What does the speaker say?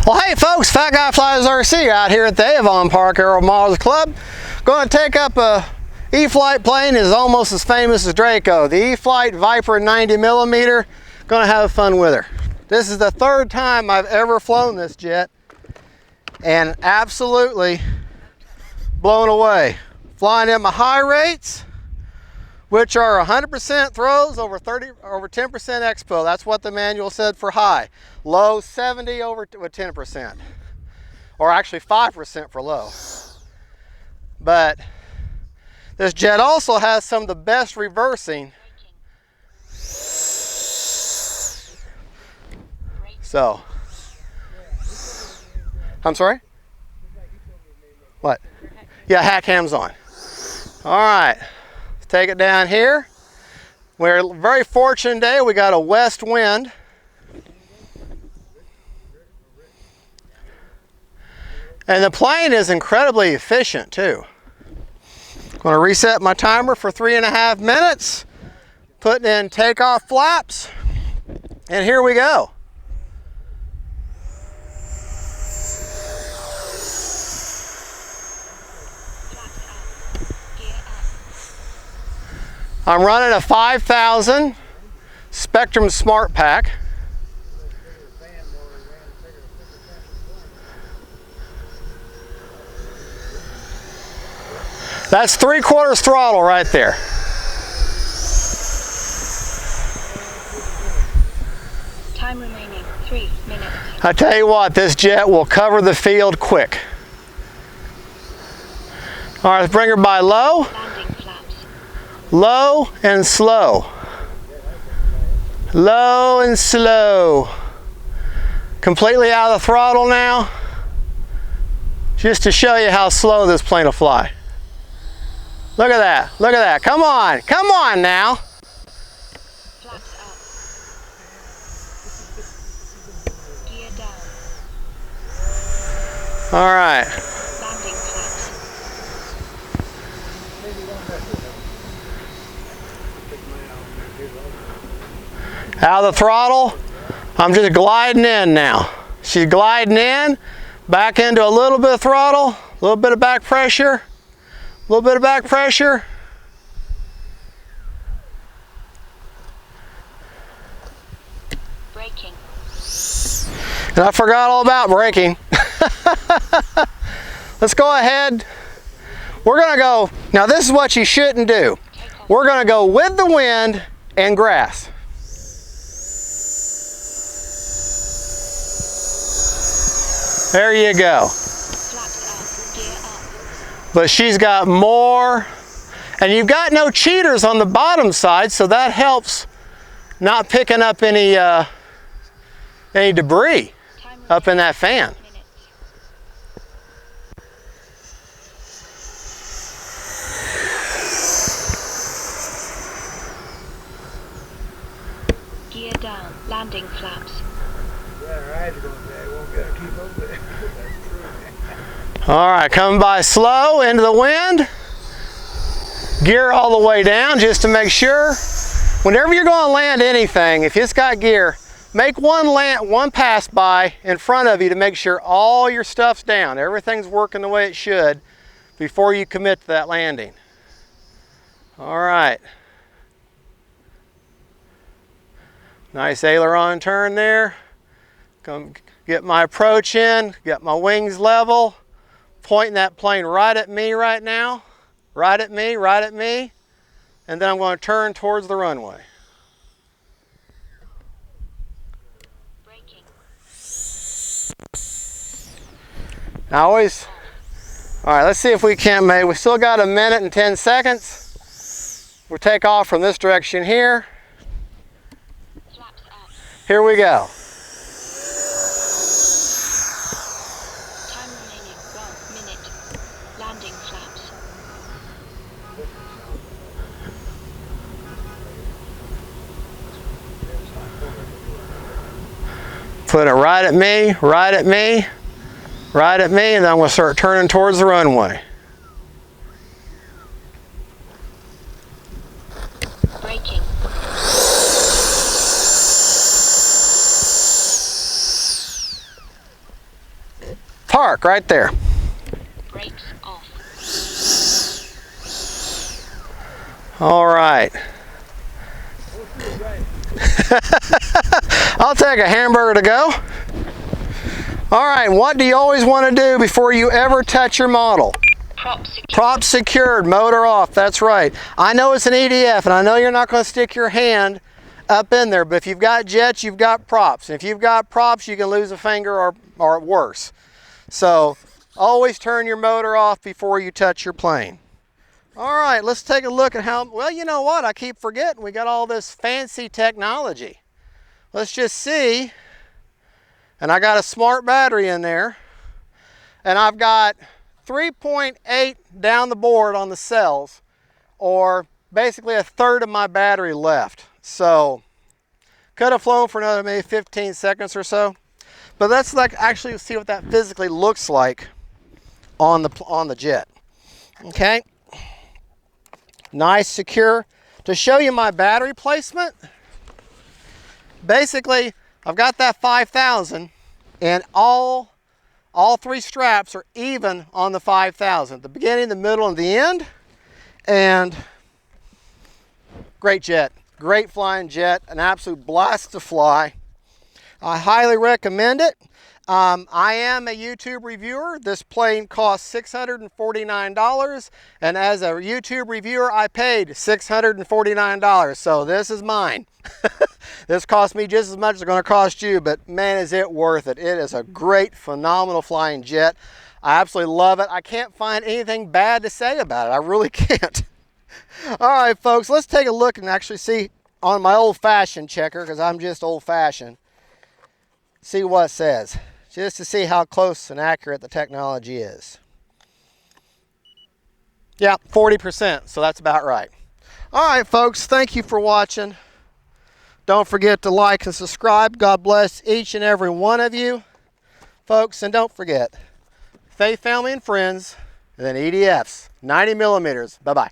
Well, hey folks, Fat Guy Flies RC out here at the Avon Park Aero Models Club. Going to take up a E-FLITE plane is almost as famous as Draco. The E-FLITE VIPER 90mm. Going to have fun with her. This is the third time I've ever flown this jet, and absolutely blown away. Flying in my high rates, which are 100% throws over 10% expo. That's what the manual said for high. Low 70 over with 10%, or actually 5% for low. But this jet also has some of the best reversing. So, I'm sorry? What? Yeah, hack hams on. All right. Take it down here. We're very fortunate today. We got a west wind. And the plane is incredibly efficient too. I'm going to reset my timer for 3.5 minutes. Putting in takeoff flaps. And here we go. I'm running a 5000 Spectrum Smart Pack. That's 3/4 throttle right there. Time remaining 3 minutes. I tell you what, this jet will cover the field quick. All right, let's bring her by low. Landing flaps. Low and slow. Low and slow. Completely out of the throttle now. Just to show you how slow this plane will fly. Look at that. Look at that. Come on. Come on now. Flaps up. Gear down. All right. Landing flaps. Out of the throttle. I'm just gliding in now. She's gliding in. Back into a little bit of throttle. A little bit of back pressure. A little bit of back pressure. Braking. And I forgot all about braking. Let's go ahead. We're going to go, now this is what you shouldn't do. We're going to go with the wind and grass. There you go. But she's got more, and you've got no cheaters on the bottom side, so that helps not picking up any debris up in that fan. Gear down. Landing flaps. All right, coming by slow into the wind. Gear all the way down just to make sure. Whenever you're going to land anything, if it's got gear, make one pass by in front of you to make sure all your stuff's down. Everything's working the way it should before you commit to that landing. All right. Nice aileron turn there. Come get my approach in, get my wings level. Pointing that plane right at me right now. Right at me, right at me. And then I'm going to turn towards the runway. Braking. Now always, all right, let's see if we can't make, we still got 1 minute and 10 seconds. We'll take off from this direction here. Flaps up. Here we go. Time remaining 1 minute. Landing flaps. Put it right at me, right at me, right at me, and then I'm going to start turning towards the runway. Braking. Park right there. Brakes off. All right. I'll take a hamburger to go. All right, what do you always want to do before you ever touch your model? Prop secured, motor off, that's right. I know it's an EDF, and I know you're not going to stick your hand up in there, but if you've got jets, you've got props. And if you've got props, you can lose a finger or worse. So always turn your motor off before you touch your plane. All right, let's take a look at how, well, you know what? I keep forgetting we got all this fancy technology. Let's just see. And I got a smart battery in there. And I've got 3.8 down the board on the cells, or basically a third of my battery left. So could have flown for another maybe 15 seconds or so. But let's actually see what that physically looks like on the jet. Okay. Nice, secure. To show you my battery placement, basically I've got that 5,000, and all three straps are even on the 5,000. The beginning, the middle, and the end. And great jet. Great flying jet. An absolute blast to fly. I highly recommend it. I am a YouTube reviewer. This plane cost $649, and as a YouTube reviewer, I paid $649. So this is mine. This cost me just as much as it's going to cost you, but man, is it worth it. It is a great, phenomenal flying jet. I absolutely love it. I can't find anything bad to say about it. I really can't. All right, folks, let's take a look and actually see on my old-fashioned checker, because I'm just old-fashioned, see what it says, just to see how close and accurate the technology is. Yeah, 40%, so that's about right. All right, folks, thank you for watching. Don't forget to like and subscribe. God bless each and every one of you, folks. And don't forget, faith, family, and friends, and then EDFs, 90 millimeters. Bye-bye.